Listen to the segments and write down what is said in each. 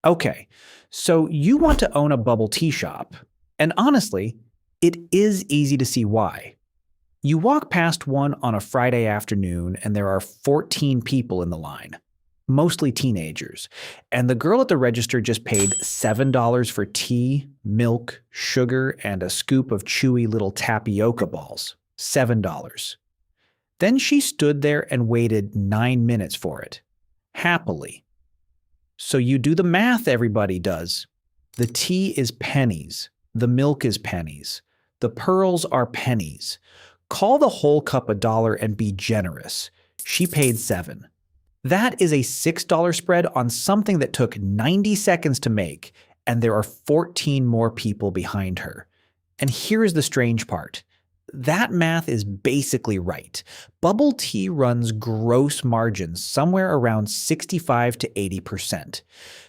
Okay, so you want to own a bubble tea shop. And honestly, it is easy to see why. You walk past one on a Friday afternoon, and there are 14 people in the line, mostly teenagers. And the girl at the register just paid $7 for tea, milk, sugar, and a scoop of chewy little tapioca balls. $7. Then she stood there and waited 9 minutes for it, happily. So you do the math, everybody does. The tea is pennies. The milk is pennies. The pearls are pennies. Call the whole cup $1 and be generous. She paid 7. That is a $6 spread on something that took 90 seconds to make, and there are 14 more people behind her. And here's the strange part. That math is basically right. Bubble tea runs gross margins somewhere around 65 to 80%.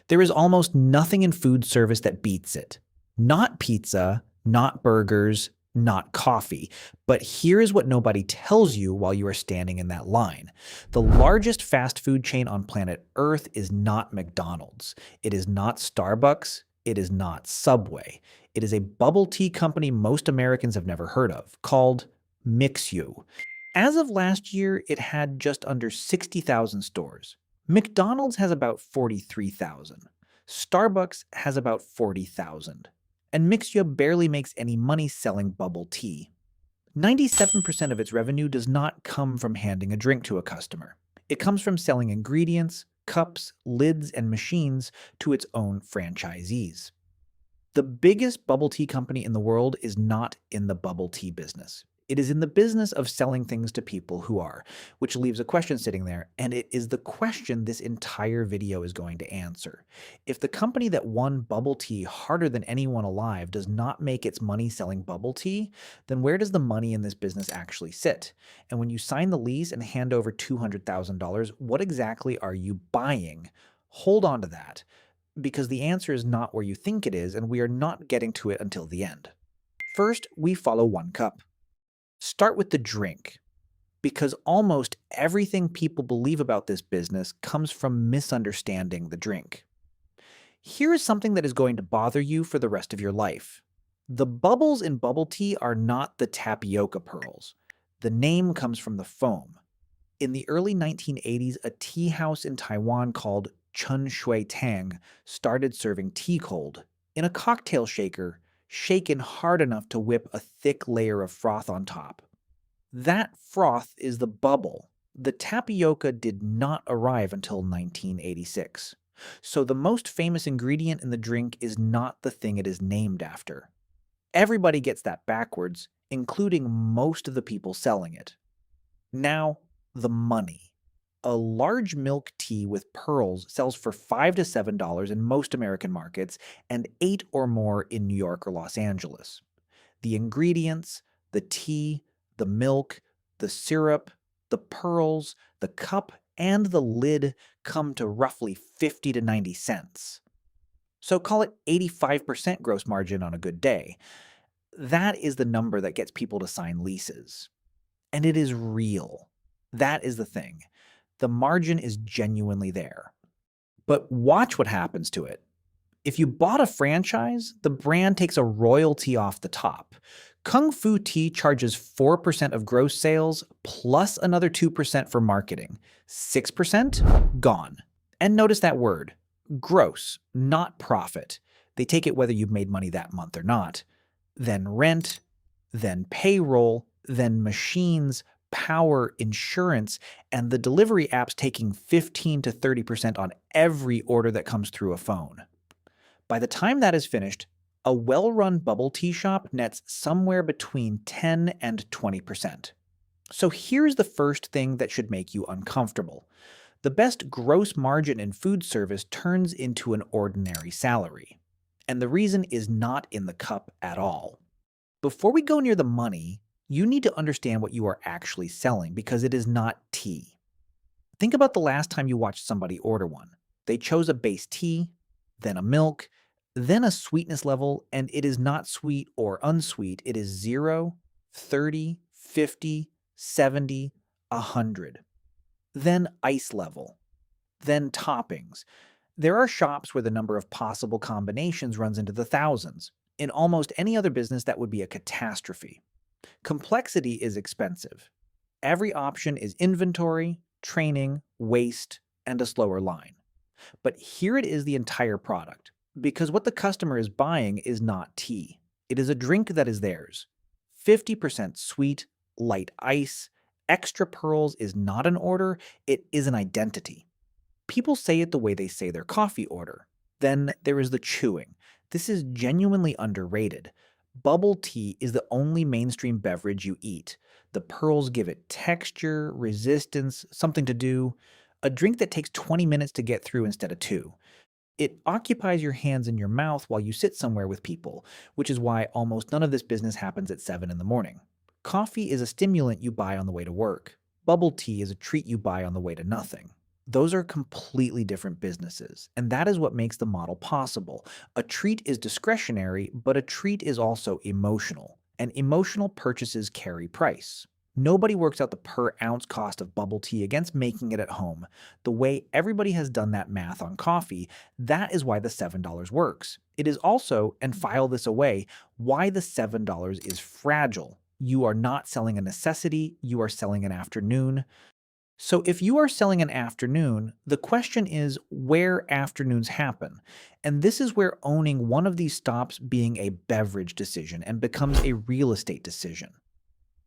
There is almost nothing in food service that beats it. Not pizza, not burgers, not coffee. But here's what nobody tells you while you are standing in that line. The largest fast food chain on planet Earth is not McDonald's. It is not Starbucks. It is not Subway. It is a bubble tea company most Americans have never heard of, called Mixue. As of last year, it had just under 60,000 stores. McDonald's has about 43,000. Starbucks has about 40,000. And Mixue barely makes any money selling bubble tea. 97% of its revenue does not come from handing a drink to a customer. It comes from selling ingredients, cups, lids, and machines to its own franchisees. The biggest bubble tea company in the world is not in the bubble tea business. It is in the business of selling things to people who are, which leaves a question sitting there, and it is the question this entire video is going to answer. If the company that won bubble tea harder than anyone alive does not make its money selling bubble tea, then where does the money in this business actually sit? And when you sign the lease and hand over $200,000, what exactly are you buying? Hold on to that, because the answer is not where you think it is, and we are not getting to it until the end. First, we follow one cup. Start with the drink, because almost everything people believe about this business comes from misunderstanding the drink. Here is something that is going to bother you for the rest of your life. The bubbles in bubble tea are not the tapioca pearls. The name comes from the foam. In the early 1980s, a tea house in Taiwan called Chun Shui Tang started serving tea cold in a cocktail shaker, shaken hard enough to whip a thick layer of froth on top. That froth is the bubble. The tapioca did not arrive until 1986. So the most famous ingredient in the drink is not the thing it is named after. Everybody gets that backwards, including most of the people selling it. Now, the money. A large milk tea with pearls sells for $5 to $7 in most American markets and 8 or more in New York or Los Angeles. The ingredients, the tea, the milk, the syrup, the pearls, the cup, and the lid come to roughly 50 to 90 cents. So call it 85% gross margin on a good day. That is the number that gets people to sign leases. And it is real. That is the thing. The margin is genuinely there. But watch what happens to it. If you bought a franchise, the brand takes a royalty off the top. Kung Fu Tea charges 4% of gross sales plus another 2% for marketing. 6% gone. And notice that word, gross, not profit. They take it whether you've made money that month or not. Then rent, then payroll, then machines, power, insurance, and the delivery apps taking 15 to 30% on every order that comes through a phone. By the time that is finished, a well-run bubble tea shop nets somewhere between 10 and 20%. So here's the first thing that should make you uncomfortable. The best gross margin in food service turns into an ordinary salary. And the reason is not in the cup at all. Before we go near the money, you need to understand what you are actually selling, because it is not tea. Think about the last time you watched somebody order one. They chose a base tea, then a milk, then a sweetness level, and it is not sweet or unsweet. It is 0, 30, 50, 70, 100. Then ice level. Then toppings. There are shops where the number of possible combinations runs into the thousands. In almost any other business, that would be a catastrophe. Complexity is expensive. Every option is inventory, training, waste, and a slower line. But here it is the entire product, because what the customer is buying is not tea. It is a drink that is theirs. 50% sweet, light ice, extra pearls is not an order, it is an identity. People say it the way they say their coffee order. Then there is the chewing. This is genuinely underrated. Bubble tea is the only mainstream beverage you eat. The pearls give it texture, resistance, something to do. A drink that takes 20 minutes to get through instead of 2. It occupies your hands and your mouth while you sit somewhere with people, which is why almost none of this business happens at 7 in the morning. Coffee is a stimulant you buy on the way to work. Bubble tea is a treat you buy on the way to nothing. Those are completely different businesses, and that is what makes the model possible. A treat is discretionary, but a treat is also emotional, and emotional purchases carry price. Nobody works out the per ounce cost of bubble tea against making it at home. The way everybody has done that math on coffee, that is why the $7 works. It is also, and file this away, why the $7 is fragile. You are not selling a necessity, you are selling an afternoon. So if you are selling an afternoon, the question is where afternoons happen. And this is where owning one of these stops being a beverage decision and becomes a real estate decision.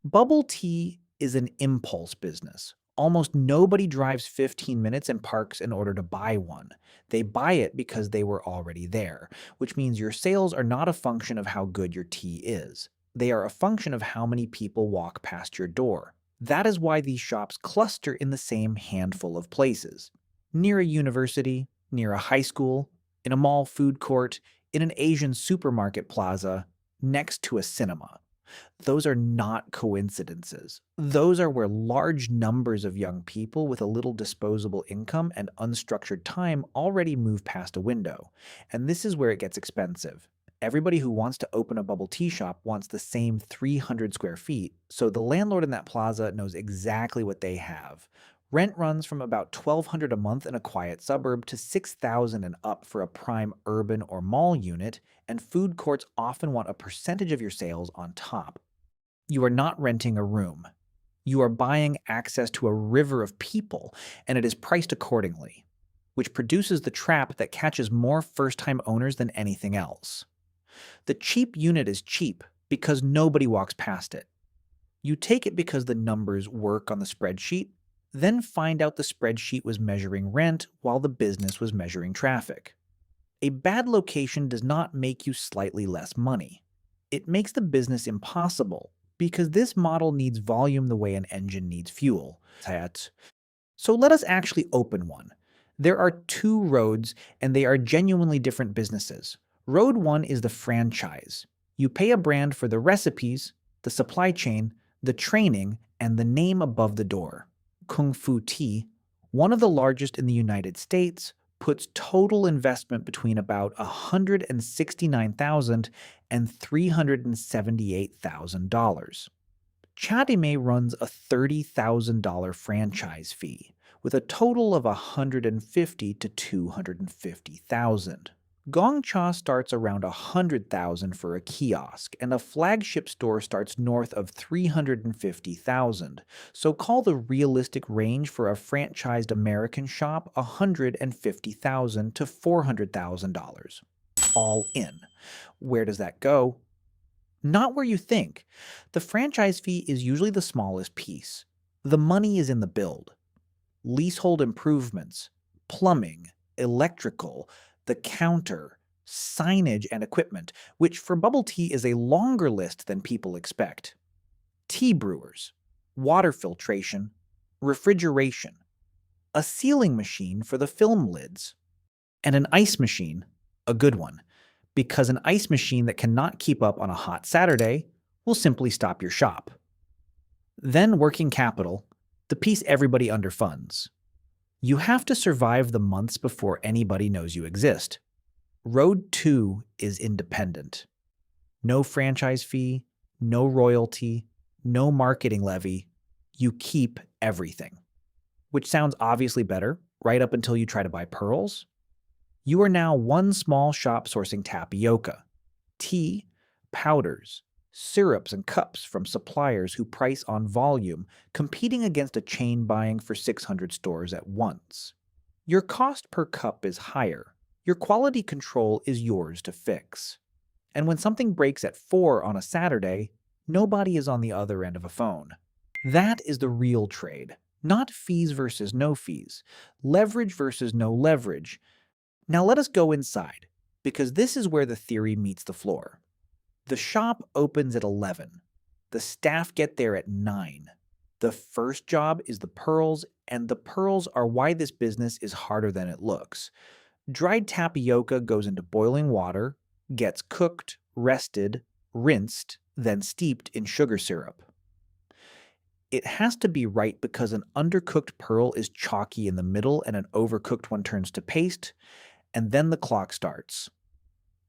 Bubble tea is an impulse business. Almost nobody drives 15 minutes and parks in order to buy one. They buy it because they were already there, which means your sales are not a function of how good your tea is. They are a function of how many people walk past your door. That is why these shops cluster in the same handful of places. Near a university, near a high school, in a mall food court, in an Asian supermarket plaza, next to a cinema. Those are not coincidences. Those are where large numbers of young people with a little disposable income and unstructured time already move past a window. And this is where it gets expensive. Everybody who wants to open a bubble tea shop wants the same 300 square feet, so the landlord in that plaza knows exactly what they have. Rent runs from about $1,200 a month in a quiet suburb to $6,000 and up for a prime urban or mall unit, and food courts often want a percentage of your sales on top. You are not renting a room. You are buying access to a river of people, and it is priced accordingly, which produces the trap that catches more first-time owners than anything else. The cheap unit is cheap because nobody walks past it. You take it because the numbers work on the spreadsheet, then find out the spreadsheet was measuring rent while the business was measuring traffic. A bad location does not make you slightly less money. It makes the business impossible because this model needs volume the way an engine needs fuel. So let us actually open one. There are 2 roads, and they are genuinely different businesses. Road 1 is the franchise. You pay a brand for the recipes, the supply chain, the training, and the name above the door. Kung Fu Tea, one of the largest in the United States, puts total investment between about $169,000 and $378,000. Chatime runs a $30,000 franchise fee, with a total of $150,000 to $250,000. Gongcha starts around $100,000 for a kiosk, and a flagship store starts north of $350,000. So call the realistic range for a franchised American shop $150,000 to $400,000. All in. Where does that go? Not where you think. The franchise fee is usually the smallest piece. The money is in the build. Leasehold improvements, plumbing, electrical, the counter, signage, and equipment, which for bubble tea is a longer list than people expect. Tea brewers, water filtration, refrigeration, a sealing machine for the film lids, and an ice machine, a good one, because an ice machine that cannot keep up on a hot Saturday will simply stop your shop. Then working capital, the piece everybody underfunds. You have to survive the months before anybody knows you exist. Road 2 is independent. No franchise fee, no royalty, no marketing levy. You keep everything. Which sounds obviously better, right up until you try to buy pearls. You are now one small shop sourcing tapioca, tea, powders, syrups, and cups from suppliers who price on volume, competing against a chain buying for 600 stores at once. Your cost per cup is higher. Your quality control is yours to fix. And when something breaks at 4 on a Saturday, nobody is on the other end of a phone. That is the real trade. Not fees versus no fees, leverage versus no leverage. Now let us go inside, because this is where the theory meets the floor. The shop opens at 11. The staff get there at 9. The first job is the pearls, and the pearls are why this business is harder than it looks. Dried tapioca goes into boiling water, gets cooked, rested, rinsed, then steeped in sugar syrup. It has to be right because an undercooked pearl is chalky in the middle and an overcooked one turns to paste, and then the clock starts.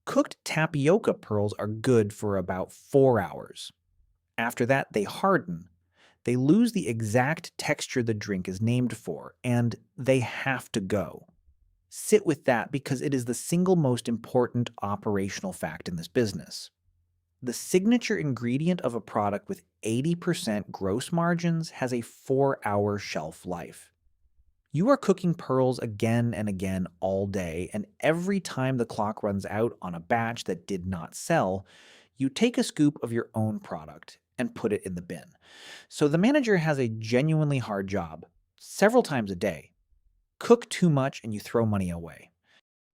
Cooked tapioca pearls are good for about 4 hours. After that, they harden. They lose the exact texture the drink is named for, and they have to go. Sit with that because it is the single most important operational fact in this business. The signature ingredient of a product with 80% gross margins has a 4-hour shelf life. You are cooking pearls again and again all day, and every time the clock runs out on a batch that did not sell, you take a scoop of your own product and put it in the bin. So the manager has a genuinely hard job, several times a day. Cook too much and you throw money away.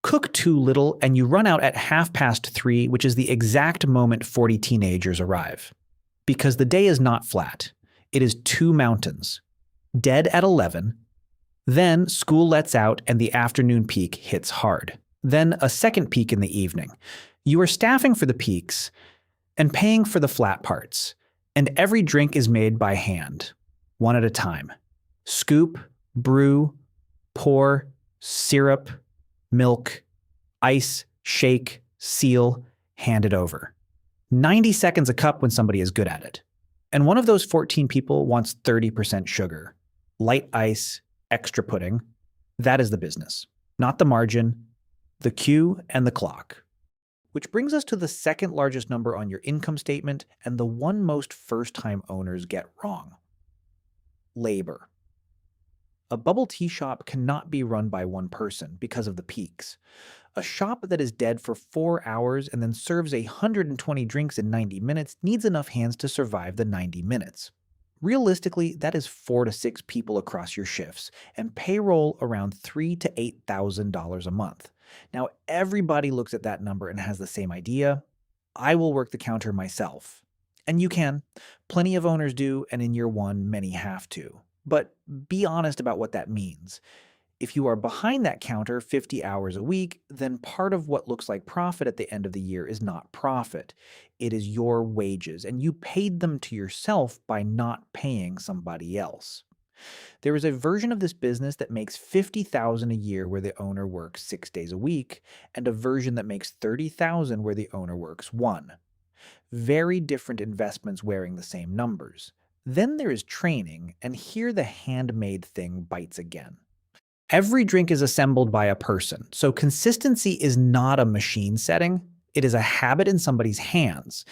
Cook too little and you run out at 3:30, which is the exact moment 40 teenagers arrive. Because the day is not flat. It is 2 mountains. Dead at 11. Then school lets out and the afternoon peak hits hard. Then a second peak in the evening. You are staffing for the peaks and paying for the flat parts. And every drink is made by hand, one at a time. Scoop, brew, pour, syrup, milk, ice, shake, seal, hand it over. 90 seconds a cup when somebody is good at it. And one of those 14 people wants 30% sugar, light ice, extra pudding. That is the business, not the margin, the queue, and the clock. Which brings us to the second largest number on your income statement and the one most first-time owners get wrong. Labor. A bubble tea shop cannot be run by one person because of the peaks. A shop that is dead for 4 hours and then serves 120 drinks in 90 minutes needs enough hands to survive the 90 minutes. Realistically, that is 4 to 6 people across your shifts and payroll around $3,000 to $8,000 a month. Now, everybody looks at that number and has the same idea. I will work the counter myself. And you can. Plenty of owners do, and in year 1, many have to. But be honest about what that means. If you are behind that counter 50 hours a week, then part of what looks like profit at the end of the year is not profit. It is your wages, and you paid them to yourself by not paying somebody else. There is a version of this business that makes $50,000 a year where the owner works 6 days a week, and a version that makes $30,000 where the owner works 1. Very different investments wearing the same numbers. Then there is training, and here the handmade thing bites again. Every drink is assembled by a person, so consistency is not a machine setting. It is a habit in somebody's hands.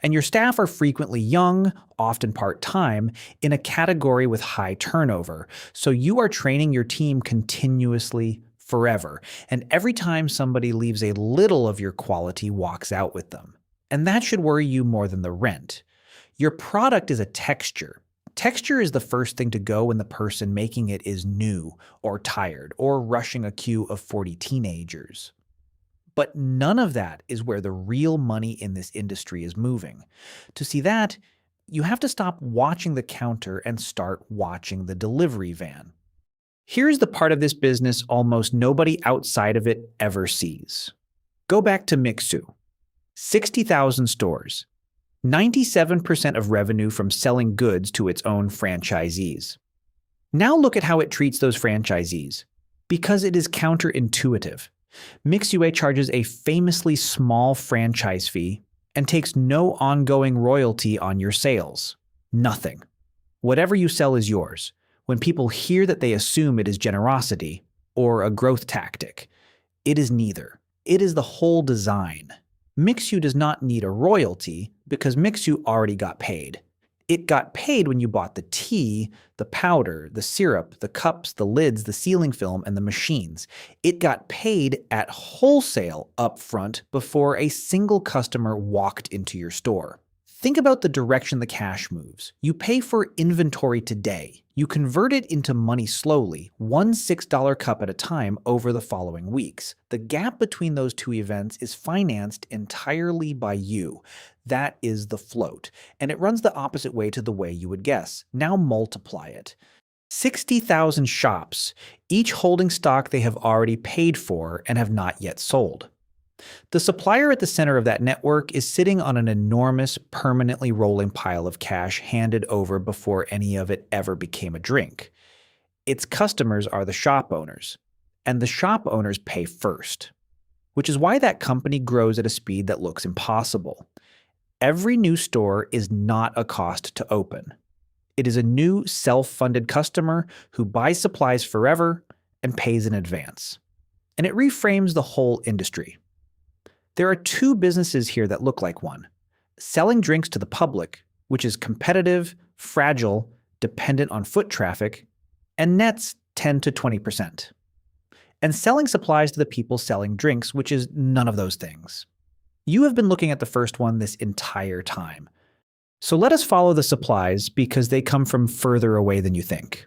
And your staff are frequently young, often part-time, in a category with high turnover. So you are training your team continuously, forever. And every time somebody leaves, a little of your quality walks out with them. And that should worry you more than the rent. Your product is a texture. Texture is the first thing to go when the person making it is new or tired or rushing a queue of 40 teenagers. But none of that is where the real money in this industry is moving. To see that, you have to stop watching the counter and start watching the delivery van. Here's the part of this business almost nobody outside of it ever sees. Go back to Mixue. 60,000 stores. 97% of revenue from selling goods to its own franchisees. Now look at how it treats those franchisees. Because it is counterintuitive. Mixue charges a famously small franchise fee and takes no ongoing royalty on your sales. Nothing. Whatever you sell is yours. When people hear that, they assume it is generosity or a growth tactic. It is neither. It is the whole design. Mixue does not need a royalty because Mixue already got paid. It got paid when you bought the tea, the powder, the syrup, the cups, the lids, the sealing film, and the machines. It got paid at wholesale upfront before a single customer walked into your store. Think about the direction the cash moves. You pay for inventory today. You convert it into money slowly, one $6 cup at a time over the following weeks. The gap between those two events is financed entirely by you. That is the float, and it runs the opposite way to the way you would guess. Now multiply it. 60,000 shops, each holding stock they have already paid for and have not yet sold. The supplier at the center of that network is sitting on an enormous, permanently rolling pile of cash handed over before any of it ever became a drink. Its customers are the shop owners, and the shop owners pay first, which is why that company grows at a speed that looks impossible. Every new store is not a cost to open. It is a new self-funded customer who buys supplies forever and pays in advance. And it reframes the whole industry. There are two businesses here that look like one. Selling drinks to the public, which is competitive, fragile, dependent on foot traffic, and nets 10 to 20%. And selling supplies to the people selling drinks, which is none of those things. You have been looking at the first one this entire time. So let us follow the supplies because they come from further away than you think.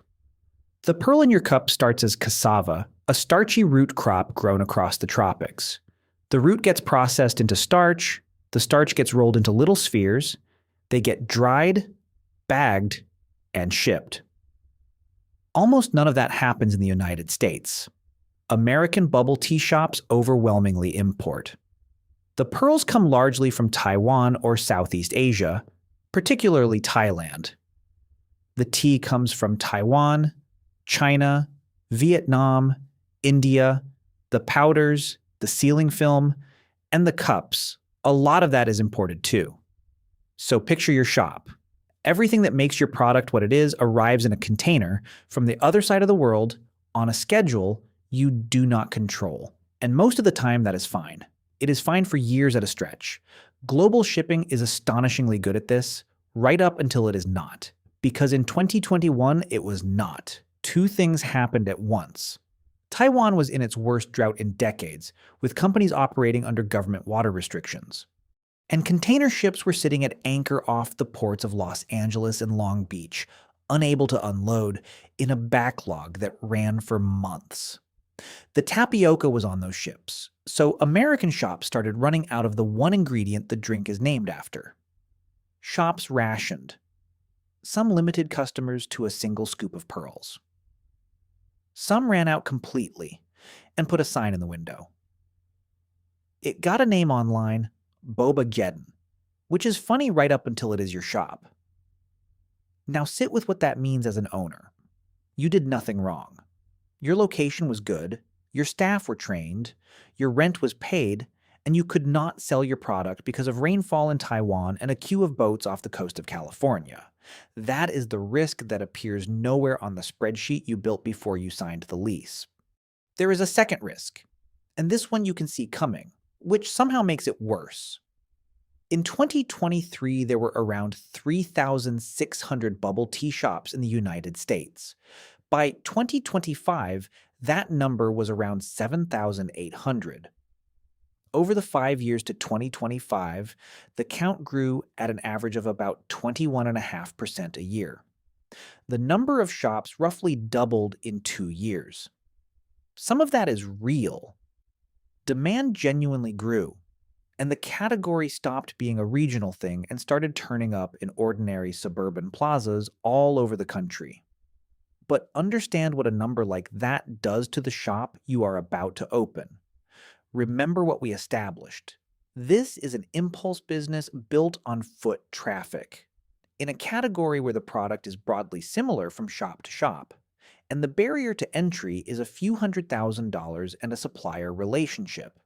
The pearl in your cup starts as cassava, a starchy root crop grown across the tropics. The root gets processed into starch, the starch gets rolled into little spheres, they get dried, bagged, and shipped. Almost none of that happens in the United States. American bubble tea shops overwhelmingly import. The pearls come largely from Taiwan or Southeast Asia, particularly Thailand. The tea comes from Taiwan, China, Vietnam, India, the powders, the sealing film, and the cups. A lot of that is imported too. So picture your shop. Everything that makes your product what it is arrives in a container from the other side of the world on a schedule you do not control. And most of the time that is fine. It is fine for years at a stretch. Global shipping is astonishingly good at this, right up until it is not. Because in 2021, it was not. Two things happened at once. Taiwan was in its worst drought in decades, with companies operating under government water restrictions. And container ships were sitting at anchor off the ports of Los Angeles and Long Beach, unable to unload, in a backlog that ran for months. The tapioca was on those ships, so American shops started running out of the one ingredient the drink is named after. Shops rationed. Some limited customers to a single scoop of pearls. Some ran out completely and put a sign in the window. It got a name online, Boba, which is funny right up until it is your shop. Now sit with what that means as an owner. You did nothing wrong. Your location was good, your staff were trained, your rent was paid, and you could not sell your product because of rainfall in Taiwan and a queue of boats off the coast of California. That is the risk that appears nowhere on the spreadsheet you built before you signed the lease. There is a second risk, and this one you can see coming, which somehow makes it worse. In 2023, there were around 3,600 bubble tea shops in the United States. By 2025, that number was around 7,800. Over the 5 years to 2025, the count grew at an average of about 21.5% a year. The number of shops roughly doubled in 2 years. Some of that is real. Demand genuinely grew, and the category stopped being a regional thing and started turning up in ordinary suburban plazas all over the country. But understand what a number like that does to the shop you are about to open. Remember what we established. This is an impulse business built on foot traffic, in a category where the product is broadly similar from shop to shop, and the barrier to entry is a few $100,000 and a supplier relationship.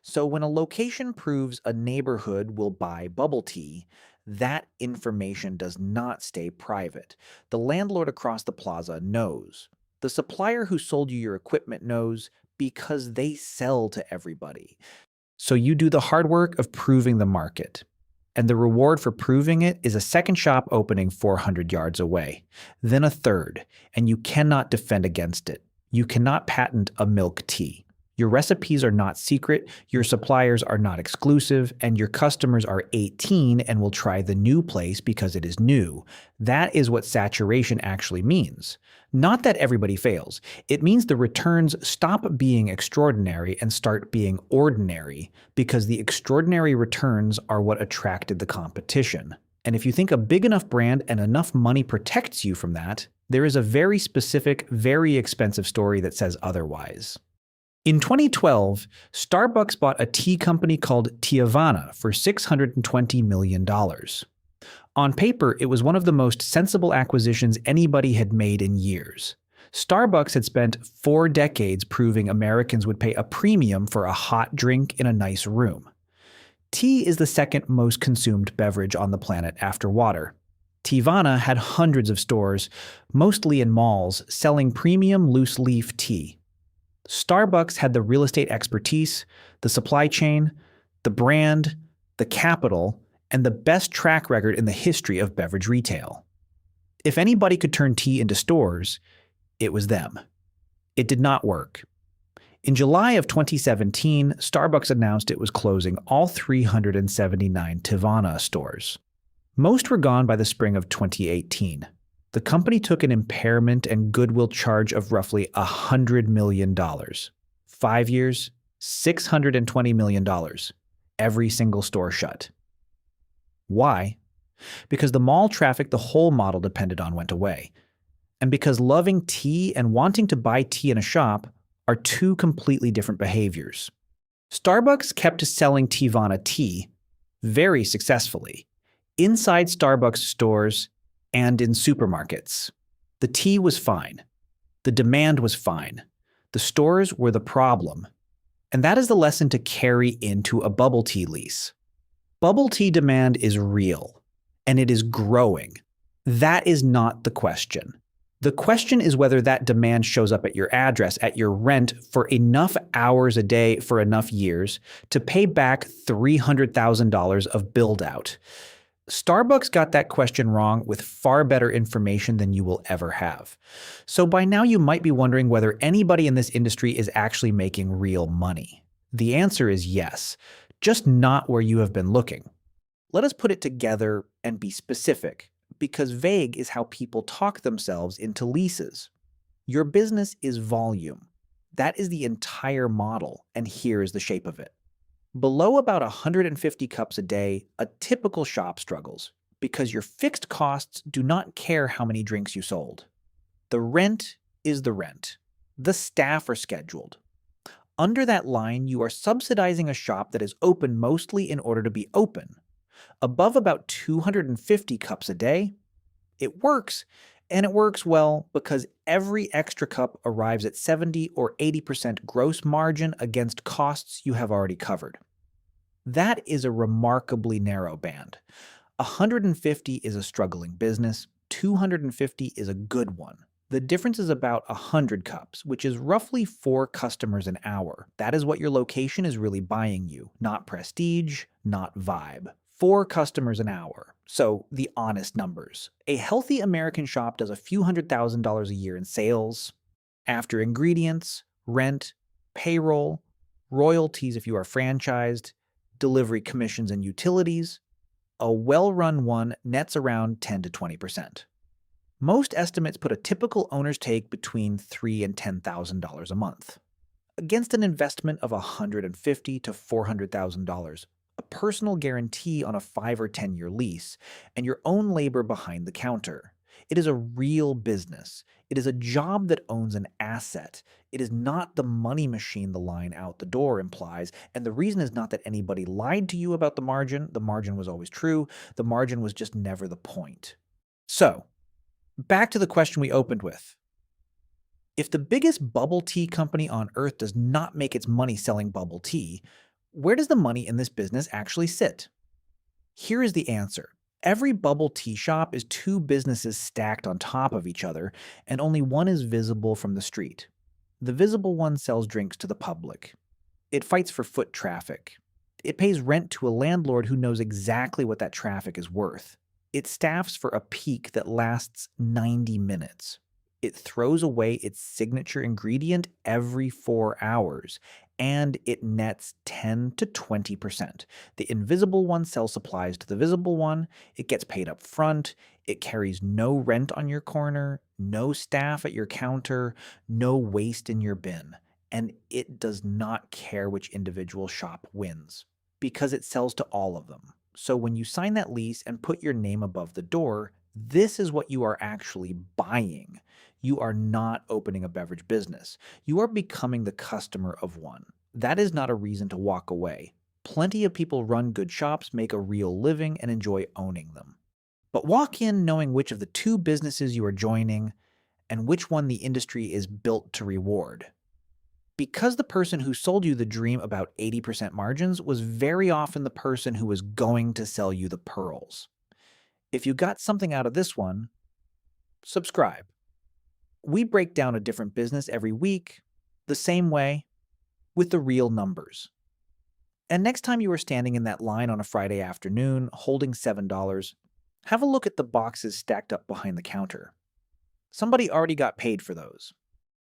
So when a location proves a neighborhood will buy bubble tea, that information does not stay private. The landlord across the plaza knows. The supplier who sold you your equipment knows. because they sell to everybody. So you do the hard work of proving the market. And the reward for proving it is a second shop opening 400 yards away, then a third, and you cannot defend against it. You cannot patent a milk tea. Your recipes are not secret, your suppliers are not exclusive, and your customers are 18 and will try the new place because it is new. That is what saturation actually means. Not that everybody fails. It means the returns stop being extraordinary and start being ordinary, because the extraordinary returns are what attracted the competition. And if you think a big enough brand and enough money protects you from that, there is a very specific, very expensive story that says otherwise. In 2012, Starbucks bought a tea company called Teavana for $620 million. On paper, it was one of the most sensible acquisitions anybody had made in years. Starbucks had spent 4 decades proving Americans would pay a premium for a hot drink in a nice room. Tea is the second most consumed beverage on the planet after water. Teavana had hundreds of stores, mostly in malls, selling premium loose-leaf tea. Starbucks had the real estate expertise, the supply chain, the brand, the capital, and the best track record in the history of beverage retail. If anybody could turn tea into stores, it was them. It did not work. In July of 2017, Starbucks announced it was closing all 379 Teavana stores. Most were gone by the spring of 2018. The company took an impairment and goodwill charge of roughly $100 million. 5 years, $620 million. Every single store shut. Why? Because the mall traffic the whole model depended on went away. And because loving tea and wanting to buy tea in a shop are two completely different behaviors. Starbucks kept selling Teavana tea very successfully inside Starbucks stores and in supermarkets. The tea was fine. The demand was fine. The stores were the problem. And that is the lesson to carry into a bubble tea lease. Bubble tea demand is real, and it is growing. That is not the question. The question is whether that demand shows up at your address, at your rent, for enough hours a day for enough years to pay back $300,000 of build-out. Starbucks got that question wrong with far better information than you will ever have. So by now you might be wondering whether anybody in this industry is actually making real money. The answer is yes, just not where you have been looking. Let us put it together and be specific, because vague is how people talk themselves into leases. Your business is volume. That is the entire model, and here is the shape of it. Below about 150 cups a day, a typical shop struggles because your fixed costs do not care how many drinks you sold. The rent is the rent. The staff are scheduled. Under that line, you are subsidizing a shop that is open mostly in order to be open. Above about 250 cups a day, it works, and it works well because every extra cup arrives at 70 or 80% gross margin against costs you have already covered. That is a remarkably narrow band. 150 is a struggling business, 250 is a good one. The difference is about 100 cups, which is roughly 4 customers an hour. That is what your location is really buying you, not prestige, not vibe. 4 customers an hour. So, the honest numbers. A healthy American shop does a few $100,000 a year in sales. After ingredients, rent, payroll, royalties if you are franchised, delivery commissions and utilities, a well-run one nets around 10 to 20%. Most estimates put a typical owner's take between $3,000 and $10,000 a month. Against an investment of $150,000 to $400,000, a personal guarantee on a 5 or 10-year lease, and your own labor behind the counter. It is a real business. It is a job that owns an asset. It is not the money machine the line out the door implies, and the reason is not that anybody lied to you about the margin. The margin was always true. The margin was just never the point. So, back to the question we opened with. If the biggest bubble tea company on earth does not make its money selling bubble tea, where does the money in this business actually sit? Here is the answer. Every bubble tea shop is 2 businesses stacked on top of each other, and only one is visible from the street. The visible one sells drinks to the public. It fights for foot traffic. It pays rent to a landlord who knows exactly what that traffic is worth. It staffs for a peak that lasts 90 minutes. It throws away its signature ingredient every 4 hours, and it nets 10 to 20%. The invisible one sells supplies to the visible one. It gets paid up front. It carries no rent on your corner, no staff at your counter, no waste in your bin. And it does not care which individual shop wins because it sells to all of them. So when you sign that lease and put your name above the door, this is what you are actually buying. You are not opening a beverage business. You are becoming the customer of one. That is not a reason to walk away. Plenty of people run good shops, make a real living, and enjoy owning them. But walk in knowing which of the two businesses you are joining and which one the industry is built to reward. Because the person who sold you the dream about 80% margins was very often the person who was going to sell you the pearls. If you got something out of this one, subscribe. We break down a different business every week, the same way, with the real numbers. And next time you are standing in that line on a Friday afternoon holding $7, have a look at the boxes stacked up behind the counter. Somebody already got paid for those.